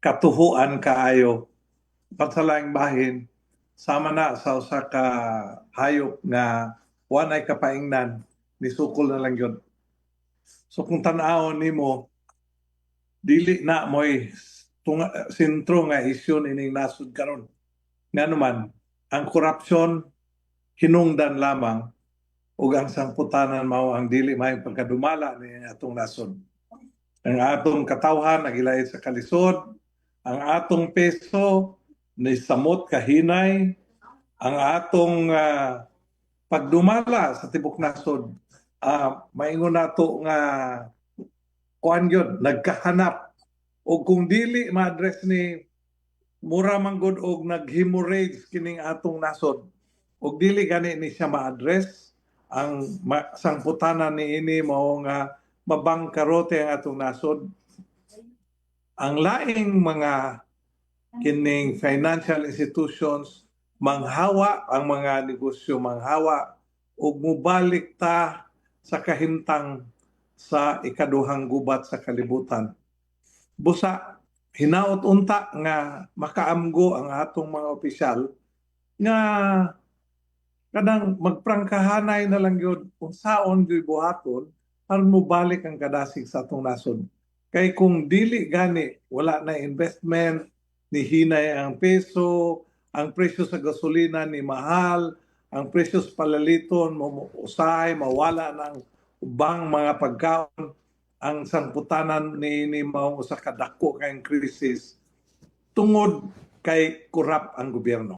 katuhuan kaayo pagsalang bahin sama na sa usa ka hayop nga wanay kapaingnan ni sukol na lang yun. So kung tan-awon nimo dili na mo'y sentro nga isyu ining nasud karon. Nga naman ang korupsyon hinungdan lamang ug ang sangputanan mao ang dili may pagkadumala ni atong nasod. Ang atong katawhan nagilahid sa kalisod, ang atong peso ni samot kahinay, ang atong pagdumala sa tibok nasod maingon nato nga kuan gyud nagkahanap o kung dili ma-address ni mura man gud og nag-hemorrhage kining atong nasod og dili gani ni siya ma-address ang sangputanan niini mao nga mabangkarote ang atong nasod. Ang laing mga kining financial institutions manghawa ang mga negosyo manghawa ug mubalik ta sa kahimtang sa ikaduhang gubat sa kalibutan. Busa hinaot unta nga makaamgo ang atong mga opisyal nga kanang magprangkahanay na lang yun unsaon gyud buhaton aron mobalik ang kadasig sa atong nasod. Kay kung dili gani wala na investment, ni hinay ang peso, ang presyo sa gasolina ni mahal, ang presyo sa palaliton mo usay mawala ng ubang mga pagkaon, ang sangputanan ni mao usa ka dako kay krisis tungod kay korap ang gobyerno.